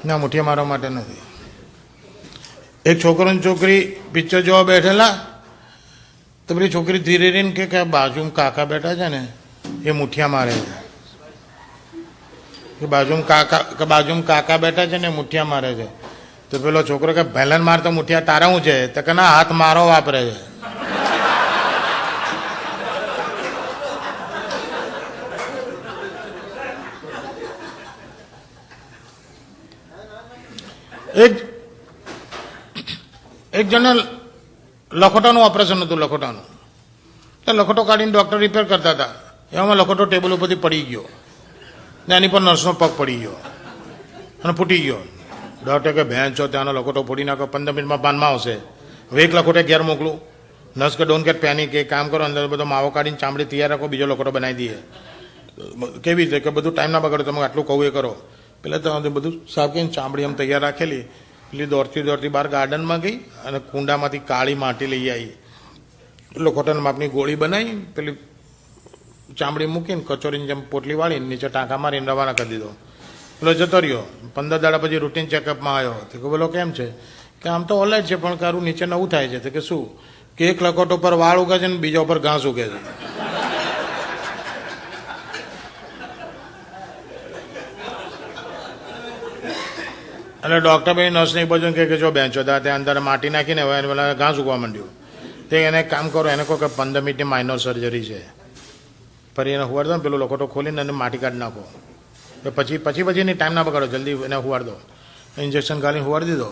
ના, મુઠિયા મારવા માટે નથી. એક છોકરો ને છોકરી પિક્ચર જોવા બેઠેલા, તો પેલી છોકરી ધીરે રહીને કે બાજુમાં કાકા બેઠા છે ને એ મુઠિયા મારે છે. કે બાજુમાં કાકા બેઠા છે ને મુઠિયા મારે છે. તો પેલો છોકરો કે ભેલન મારતો મુઠિયા તારા હું છે? તો કે ના, હાથ મારો વાપરે છે. એક જણને લખોટાનું ઓપરેશન હતું, લખોટાનું. તો લખોટો કાઢીને ડૉક્ટર રિપેર કરતા હતા. એમાં લખોટો ટેબલ ઉપરથી પડી ગયો ને એની પર નર્સનો પગ પડી ગયો અને ફૂટી ગયો. ડૉક્ટર કે ભેંસ છો, ત્યાંનો લખોટો ફોડી નાખો, 15 મિનિટમાં પાનમાં આવશે. હવે એક લખોટે ઘેર મોકલું. નર્સ કે ડોન્ટ ગેટ પેનિક, કે કામ કરો, અંદર બધો માવો કાઢીને ચામડી તૈયાર રાખો, બીજો લખોટો બનાવી દઈએ. કેવી રીતે? કે બધું ટાઈમ ના બગાડો, તમે આટલું કહું એ કરો. પેલા તો બધું સાફ કરીને ચામડી આમ તૈયાર રાખેલી. પેલી દોડતી બહાર ગાર્ડનમાં ગઈ અને કુંડામાંથી કાળી માટી લઈ આવી, લખોટાના માપની ગોળી બનાવી, પેલી ચામડી મૂકીને કચોરીની જેમ પોટલી વાળીને નીચે ટાંકા મારીને રવાના કરી દીધો. પેલો જતો રહ્યો. 15 દાડા પછી રૂટીન ચેકઅપમાં આવ્યો. તો કે બોલો કેમ છે? કે આમ તો ઓલરાઈટ છે, પણ કારું નીચે નવું થાય છે. તો કે શું? કે એક લખોટો પર વાળ ઉગે છે ને બીજા ઉપર ઘાસ ઉગે છે. એટલે ડૉક્ટર ભાઈ નર્સને બાજુ કે જો બેન્ચો હતા ત્યાં અંદર માટી નાખીને હવે પેલા ઘાસ ઉગવા માંડ્યું. તો એને કામ કરો, એને કહો કે 15 મિનિટની માઇનોર સર્જરી છે. ફરી એને હુવાડ દો ને, પેલો લખોટો ખોલીને એને માટી કાઢી નાખો. તો પછી એની ટાઈમ ના બગાડો, જલ્દી એને હુવાડ દો. ઇન્જેક્શન ગાલીને હુવાડી દીધો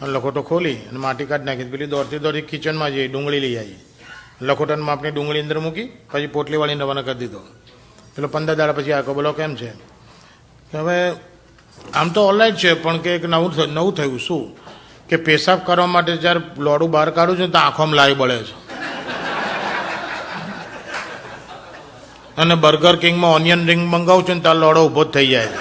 અને લખોટો ખોલી અને માટી કાઢી નાખી. પેલી દોડતી કિચનમાં જઈ ડુંગળી લઈ આવી. લખોટામાં આપણી ડુંગળી અંદર મૂકી, પછી પોટલી વાળીને રવાના કરી દીધો. પેલો 15 દાડા પછી આખો બોલો કેમ છે? હવે આમ તો ઓલરાઈટ છે, પણ કે એક નવું થયું. શું? કે પેશાબ કરવા માટે જ્યારે લોડું બહાર કાઢું છું તો આંખોમાં લાઈ બળે છે. અને બર્ગર કિંગમાં ઓનિયન રિંગ મંગાવું છું ને ત્યાં લોડો ઊભો જ થઈ જાય.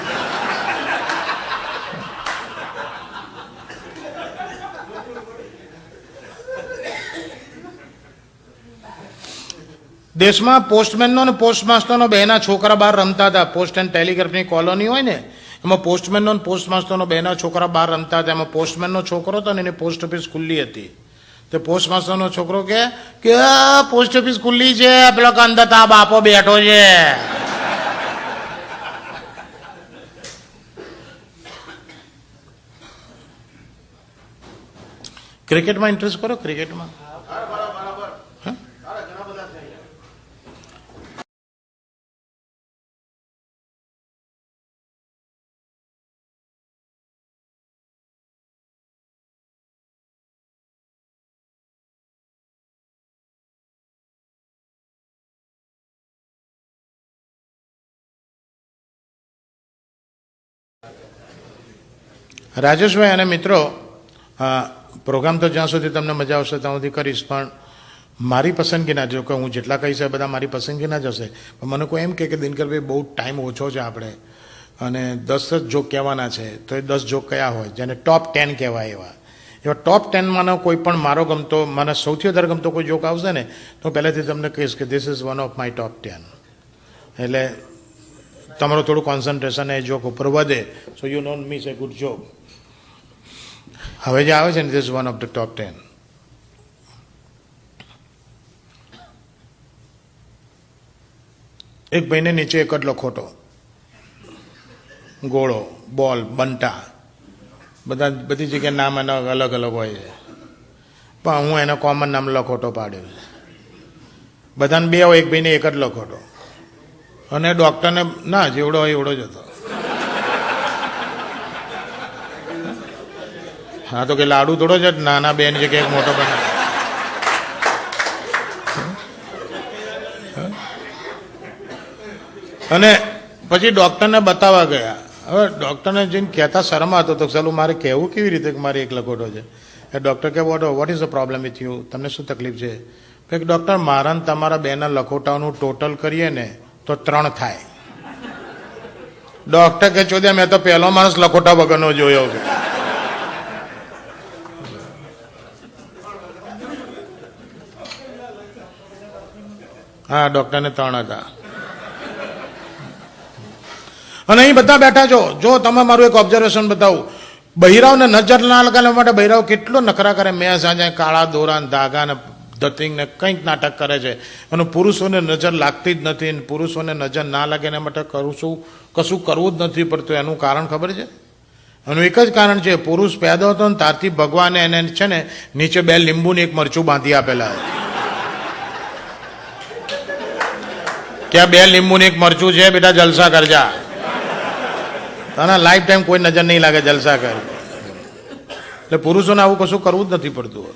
દેશમાં પોસ્ટમેનનો અને પોસ્ટમાસ્ટરનો બેના છોકરા બહાર રમતા હતા. પોસ્ટ એન્ડ ટેલિગ્રાફની કોલોની હોય ને, એમાં પોસ્ટમેનનો અને પોસ્ટમાસ્ટરનો બેના છોકરા બહાર રમતા હતા. એમાં પોસ્ટમેનનો છોકરો હતો ને એની પોસ્ટ ઓફિસ ખુલ્લી હતી. તો પોસ્ટમાસ્ટરનો છોકરો કે પોસ્ટ ઓફિસ ખુલ્લી છે, પેલો અંદર તા બાપો બેઠો છે. ક્રિકેટમાં ઇન્ટરેસ્ટ કરો? ક્રિકેટમાં રાજેશભાઈ અને મિત્રો, પ્રોગ્રામ તો જ્યાં સુધી તમને મજા આવશે ત્યાં સુધી કરીશ, પણ મારી પસંદગીના, જો કે હું જેટલા કહીશ એ બધા મારી પસંદગીના જ હશે. પણ મને કોઈ એમ કે દિનકરભાઈ બહુ ટાઈમ ઓછો છે આપણે અને 10 જ જોક કહેવાના છે, તો એ 10 જોક કયા હોય જેને ટોપ 10 કહેવાય. એવા ટોપ 10માંનો કોઈ પણ મારો ગમતો, મને સૌથી વધારે ગમતો કોઈ જોક આવશે ને તો પહેલેથી તમને કહીશ કે this is one of my top 10. એટલે તમારું થોડું કોન્સન્ટ્રેશન એ જોક ઉપર વધે. So you don't miss a good joke. હવે જે આવે છે ને, this is one of the top 10. એક ભાઈને નીચે એક જ લખોટો, ગોળો, બોલ, બંટા, બધી જગ્યાએ નામ એના અલગ અલગ હોય છે, પણ હું એને કોમન નામ લખોટો પાડ્યો છે. બધાને બે હોય, એક ભાઈને એક જ લખોટો. અને ડૉક્ટરને ના જેવડો હોય એવડો જ હતો. હા, તો કે લાડુ થોડો જ નાના બેન છે કે એક મોટો બને. અને પછી ડૉક્ટરને બતાવવા ગયા. હવે ડૉક્ટરને જઈને કહેતા શરમ હતો, તો ચાલો મારે કહેવું કેવી રીતે કે મારે એક લખોટો છે. એ ડૉક્ટર કે what is the problem with you? તમને શું તકલીફ છે? કે ડૉક્ટર, મારા ને તમારા બેના લખોટાનું ટોટલ કરીએ ને તો 3 થાય. ડૉક્ટર કે ચોદ્યા, મેં તો પહેલો માણસ લખોટા વગરનો જોયો. હા, ડૉક્ટરને 3 હતા. અને અહીં બધા બેઠા છો, જો તમે મારું એક ઓબ્ઝર્વેશન બતાવું, બહિરાઓને નજર ના લગાડવા માટે બહિરાઓ કેટલો નખરા કરે, મેં સાંજે કાળા દોરા ધાગા ને ધતિંગ ને કંઈક નાટક કરે છે, અને પુરુષોને નજર લાગતી જ નથી. પુરુષોને નજર ના લાગે એના માટે કશું કરવું જ નથી પડતું. એનું કારણ ખબર છે? એનું એક જ કારણ છે, પુરુષ પેદા હતો ને ત્યારથી ભગવાને એને છે ને નીચે 2 લીંબુ ને 1 મરચું બાંધી આપેલા કે આ 2 લીંબુ ને 1 મરચું છે બેટા, જલસા કરજા, તને લાઈફ ટાઈમ કોઈ નજર નહીં લાગે, જલસા કર. એટલે પુરુષોને આવું કશું કરવું જ નથી પડતું.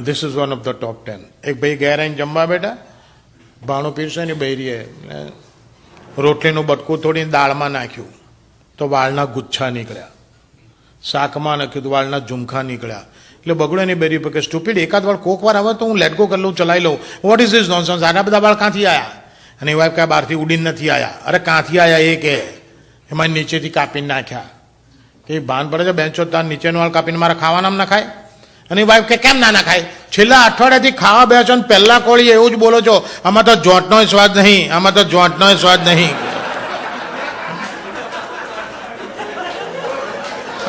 This is one of the top 10. એક ભાઈ ઘેર આવીને જમવા બેઠા, ભાણું પીરસે ને બૈરીએ રોટલીનું બટકું થોડી દાળમાં નાખ્યું તો વાળના ગુચ્છા નીકળ્યા, શાકમાં નાખ્યું તો વાળના ઝુમખા નીકળ્યા. એટલે બગડો ની બેરી પર કે સ્ટુપિડ, એકાદ વાળ કોક વાર આવે તો હું લેટ ગો કરી લઉં, ચલાવી લઉં. What is this nonsense? આટલા બધા વાળ ક્યાંથી આવ્યા? અને એ વાઈફ કે બહારથી ઉડીને નથી આવ્યા. અરે ક્યાંથી આવ્યા એ કે એમાં નીચેથી કાપીને નાખ્યા. કે ભાન પડે છે બેન્ચો, તાર નીચેનો વાળ કાપીને મારા ખાવાના ના ખાય? અને વાઈફ કે કેમ ના ખાય? છેલ્લા અઠવાડિયાથી ખાવા બે છો ને પહેલા કોળી એવું જ બોલો છો, આમાં તો જોંટનો સ્વાદ નહીં, આમાં તો જોંટનો સ્વાદ નહીં.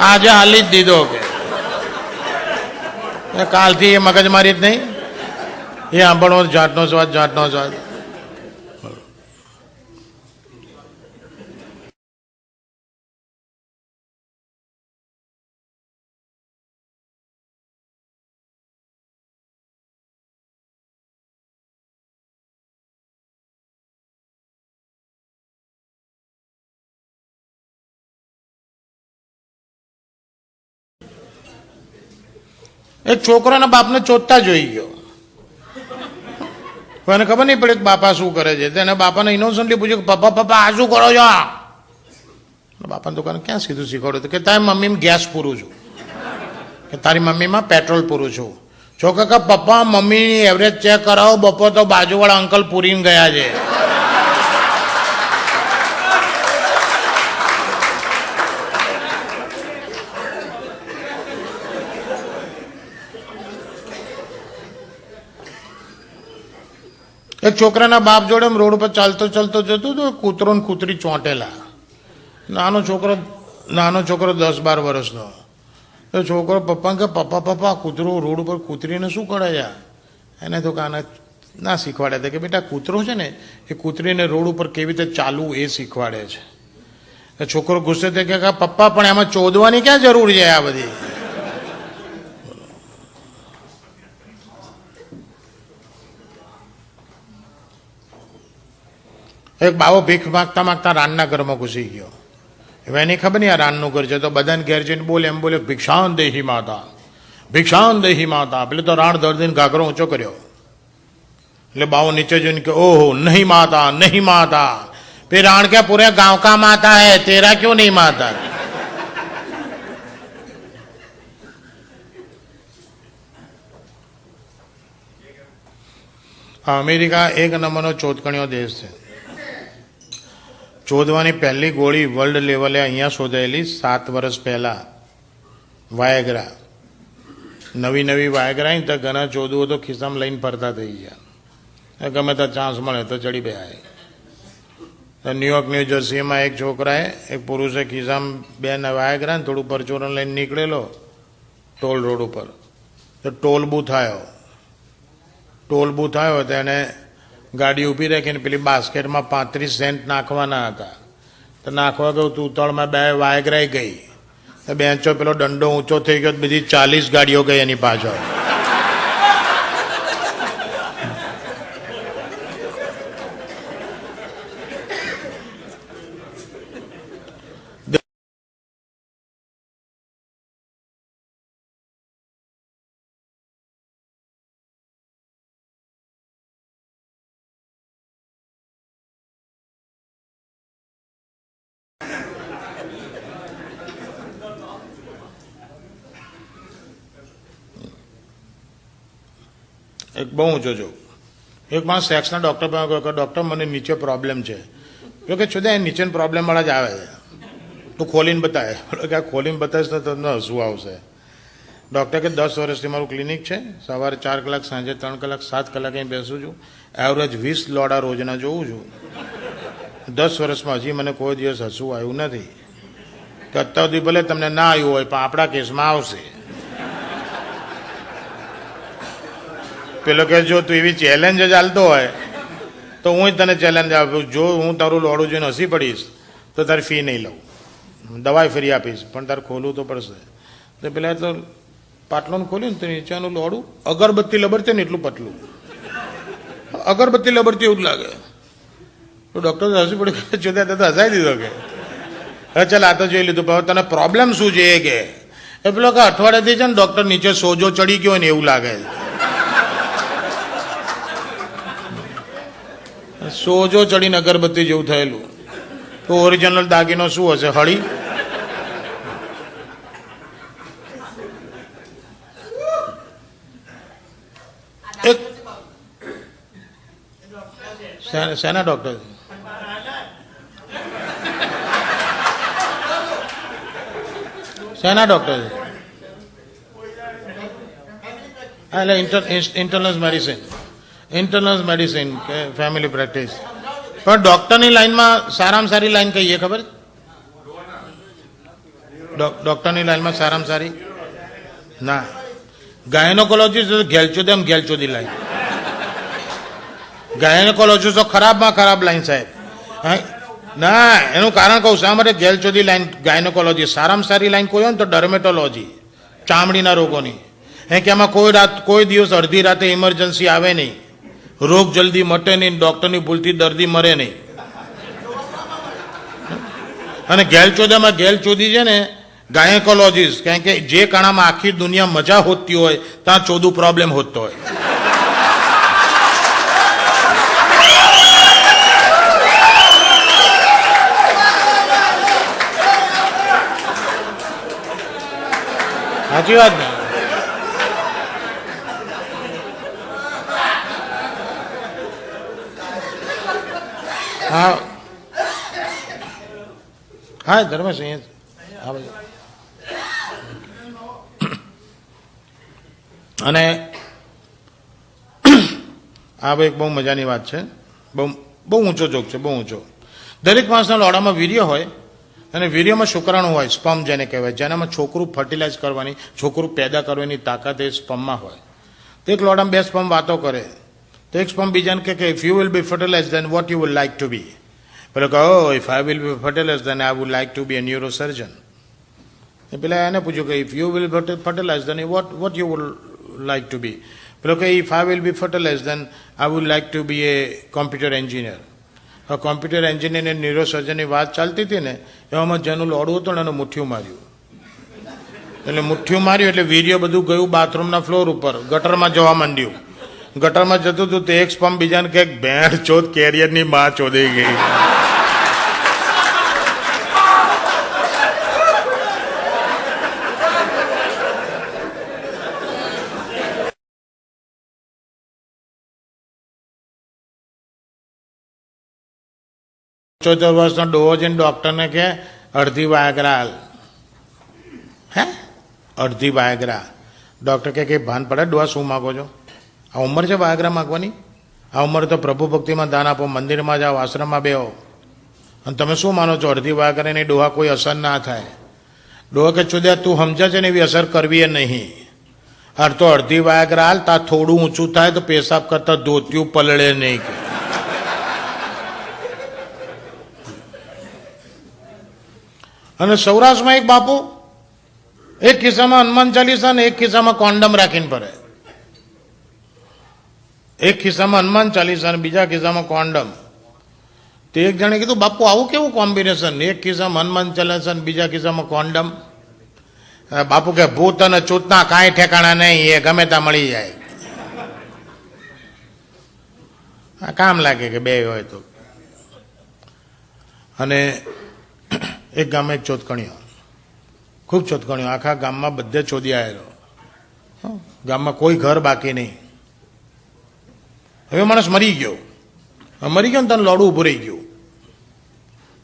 આજે હાલી જ દીધો કે કાલથી એ મગજમારી જ નહીં, એ સાંભળવો જાતનો સ્વાદ, જાતનો સ્વાદ. એક છોકરાના બાપને ચોટતા જોઈ ગયો, એને ખબર નહીં પડે કે બાપા શું કરે છે. તેને બાપાને ઇનોસન્ટલી પૂછ્યું કે પપ્પા પપ્પા આ શું કરો છો? બાપાને દુકાને ક્યાં સીધું શીખવાડ્યું કે તારી મમ્મીમાં ગેસ પૂરું છું, કે તારી મમ્મીમાં પેટ્રોલ પૂરું છું. છોકરા કે પપ્પા મમ્મીની એવરેજ ચેક કરાવો, બપોર તો બાજુવાળા અંકલ પૂરીને ગયા છે. એક છોકરાના બાપ જોડે રોડ ઉપર ચાલતો ચાલતો જતો તો કૂતરો ને કૂતરી ચોંટેલા. નાનો છોકરો 10-12 વર્ષનો. તો છોકરો પપ્પા કે પપ્પા પપ્પા કૂતરો રોડ ઉપર કૂતરીને શું કરે છે? એને તો કાને ના શીખવાડે છે કે બેટા કૂતરો છે ને એ કૂતરીને રોડ ઉપર કેવી રીતે ચાલવું એ શીખવાડે છે. છોકરો ગુસ્સે થઈ કે પપ્પા પણ એમાં ચોદવાની ક્યાં જરૂર છે આ બધી? એક બાવો ભીખ માગતા માગતા રાનના ઘરમાં ઘૂસી ગયો. એની ખબર નહીં આ રાનનું ઘર છે, તો બધાને ઘેર જઈને બોલે એમ બોલે ભિક્ષાન દેહી માતા, ભિક્ષાન દેહી માતા. પેલે તો રાણ દર્દીને ઘાઘરો ઊંચો કર્યો. એટલે બાવો નીચે જોઈને કે ઓહો નહીં માતા, નહીં માતા. फिर राण क्या पूरे गांव का माता है, तेरा क्यों नहीं माता? अमेरिका एक नंबरનો ચોથકણીયો દેશ છે. ચોદવાની પહેલી ગોળી વર્લ્ડ લેવલે અહીંયા શોધાયેલી 7 વર્ષ પહેલા. વાયગ્રા, નવી નવી વાયગ્રા તો ઘણા ચોદવું તો ખિસ્સામાં લઈને ફરતા થઈ ગયા. ગમે તો ચાન્સ મળે તો ચડી ગયા. ન્યુયોર્ક ન્યૂ જર્સીમાં એક છોકરાએ, એક પુરુષે ખિસ્સામાં 2 વાયગ્રા ને થોડું પરચોરણ લઈને નીકળેલો ટોલ રોડ ઉપર. તો ટોલ બૂથ આવ્યો તો એને ગાડી ઊભી રાખીને પેલી બાસ્કેટમાં 35 સેન્ટ નાખવાના હતા. તો નાખવા ગયું તો ઉતાળમાં 2 વાયગ્રાઈ ગઈ. તો બેન્ચો પેલો દંડો ઊંચો થઈ ગયો, બીજી 40 ગાડીઓ ગઈ એની પાછળ. એક બહુ ઊંચો જો એક માણસ સેક્સના ડૉક્ટર પાસે ગયો કે ડૉક્ટર મને નીચે પ્રોબ્લેમ છે. કે છુદા એ નીચેનો પ્રોબ્લેમવાળા જ આવે છે, તું ખોલીને બતાવે. કે ખોલીને બતાવીશ તો તમને હસવું આવશે. ડૉક્ટર કે 10 વર્ષથી મારું ક્લિનિક છે, સવારે 4 કલાક, સાંજે 3 કલાક, 7 કલાક અહીં બેસું છું, એવરેજ 20 લોડા રોજના જોઉં છું. 10 વર્ષમાં હજી મને કોઈ દિવસ હસવું આવ્યું નથી. કે અત્યાર સુધી ભલે તમને ના આવ્યું હોય, પણ આપણા કેસમાં આવશે. પેલો કે જો તું એવી ચેલેન્જ જ ચાલતો હોય તો હું તને ચેલેન્જ આપું, જો હું તારું લોડું જોઈને હસી પડીશ તો તારી ફી નહીં લઉં, દવાઈ ફરી આપીશ, પણ તારે ખોલવું તો પડશે. તો પેલા તો પાટલોને ખોલ્યું ને તો નીચેનું લોડું અગરબત્તી લબડતી ને એટલું પતલું, અગરબત્તી લબડતી એવું જ લાગે. તો ડૉક્ટર હસી પડી, જોતા તો હસાઈ દીધો કે હવે ચાલ આ તો જોઈ લીધું, પણ તને પ્રોબ્લેમ શું છે એ કે. એ પેલો કે અઠવાડિયાથી છે ને ડૉક્ટર નીચે સોજો ચડી ગયો ને એવું લાગે. સોજો ચડીને અગરબત્તી જેવું થયેલું. તો ઓરિજિનલ દાગીનો શું હશે? હળી. એક શેના ડોક્ટર? શેના ડોક્ટર? એટલે ઇન્ટરનલ મેડિસિન, ઇન્ટરનલ મેડિસિન કે ફેમિલી પ્રેક્ટિસ. પણ ડૉક્ટરની લાઈનમાં સારામાં સારી લાઈન કહીએ ખબર? ડૉક્ટરની લાઈનમાં સારામાં સારી ના, ગાયનોકોલોજીસ્ટ ઘેલચોદેમ ઘેલચોદી લાઈન. ગાયનોકોલોજીસ્ટ તો ખરાબમાં ખરાબ લાઈન સાહેબ. ના, એનું કારણ કહું, શા માટે ઘેલચોદી લાઈન ગાયનોકોલોજી? સારામાં સારી લાઈન કોઈ હોય ને તો ડર્મેટોલોજી, ચામડીના રોગોની. કે એમાં કોઈ દિવસ અડધી રાતે ઇમરજન્સી આવે નહીં, રોગ જલ્દી મટે નહીં, ડૉક્ટરની ભૂલથી દર્દી મરે નહીં. અને ઘેલચોદામાં ઘેલચોદી છે ને ગાયનોકોલોજીસ્ટ, કારણ કે જે કાણામાં આખી દુનિયા મજા હોતી હોય ત્યાં ચોદું પ્રોબ્લેમ હોતો હોય. સાચી વાત ને? હા હા, ધર્મેશ અહીંયા હા ભાઈ. અને આ ભાઈ એક બહુ મજાની વાત છે, બહુ ઊંચો જોક છે, બહુ ઊંચો. દરેક માણસના લોડામાં વીર્ય હોય અને વીર્યમાં શુક્રાણુ હોય, સ્પર્મ જેને કહેવાય, જેનામાં છોકરું ફર્ટિલાઇઝ કરવાની, છોકરું પેદા કરવાની તાકાત એ સ્પર્મમાં હોય. તો એક લોડામાં 2 સ્પર્મ વાતો કરે, તો એક સ્પર્મ બીજાને કહે કે if you will be fertilize then what you will like to be. પેલો કહે ઓ if I will be fertilize then I would like to be a neurosurgeon. પેલા એને પૂછ્યું કે if you will fertilize then what you would like to be. પેલો કે if I will be fertilize then I would like to be a computer engineer. હવે computer engineer અને ન્યુરોસર્જનની વાત ચાલતી હતી ને, એવામાં જેનું લોડું હતું ને એનું મુઠ્ઠિયું માર્યું. એટલે મુઠ્ઠિયું માર્યું એટલે વીર્ય બધું ગયું બાથરૂમના ફ્લોર ઉપર, ગટરમાં જવા માંડ્યું. ગટરમાં જતું હતું તો એક સ્પર્મ બીજાને કે ભેંસ ચોદ કેરિયરની માં ચોદાઈ ગઈ. વર્ષનો ડોહો જઈને ડૉક્ટરને કે અડધી વાયગ્રા હાલ. હે અડધી વાયગ્રા? ડૉક્ટર કે ભાન પડે ડોહા શું માગો છો? આ ઉંમર છે વાયગ્રા માગવાની? આ ઉંમર તો પ્રભુ ભક્તિમાં દાન આપો, મંદિરમાં જાઓ, આશ્રમમાં બેહો. અને તમે શું માનો છો અડધી વાયગ્રાની ડોહા કોઈ અસર ના થાય? ડોહા કે ચુદ્યા તું સમજે છે ને એવી અસર કરવી એ નહીં. અર તો અડધી વાયગ્રા હાલ, તા થોડું ઊંચું થાય તો પેશાબ કરતા ધોતિયું પલળે નહીં. અને સૌરાષ્ટ્રમાં એક બાપુ એક ખિસ્સામાં હનુમાન ચાલીસા ને એક ખિસ્સામાં કોન્ડમ રાખીને ફરે. એક ખિસ્સામાં હનુમાન ચાલીસા ને બીજા ખિસ્સામાં કોન્ડમ. તો એક જણે કીધું બાપુ આવું કેવું કોમ્બિનેશન, એક ખિસ્સામાં હનુમાન ચાલીસા ને બીજા ખિસ્સામાં કોન્ડમ? બાપુ કે ભૂત અને ચૂતના કાંઈ ઠેકાણા નહીં, એ ગમે ત્યાં મળી જાય. કામ લાગે કે બે હોય તો. અને એક ગામમાં એક ચોતકણીઓ, ખૂબ ચોતકણીઓ, આખા ગામમાં બધે ચોદી આવેલો, ગામમાં કોઈ ઘર બાકી નહીં. હવે માણસ મરી ગયો ને તને લોડું ઊભું રહી ગયું.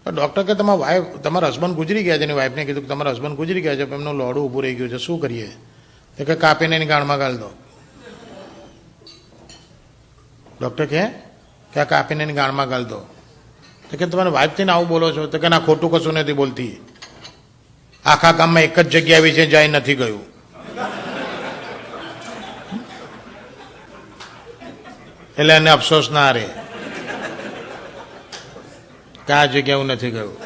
ડૉક્ટર કે તમારા હસબન્ડ ગુજરી ગયા છે. એની વાઈફને કીધું કે તમારા હસબન્ડ ગુજરી ગયા છે, પણ એમનું લોડું ઊભું રહી ગયું છે, શું કરીએ? તો કે કાપીને એની ગાળમાં ગાળ દો. ડૉક્ટર કે આ કાપીને એની ગાળમાં ગાળ દો. તો કે તમારે વાઇફથી ને આવું બોલો છો? તો કે ના, ખોટું કશું નથી બોલતી. આખા ગામમાં એક જ જગ્યા આવી છે જાય નથી ગયું. એટલે એને અફસોસ ના રહે કે આ જગ્યા હું નથી ગયું.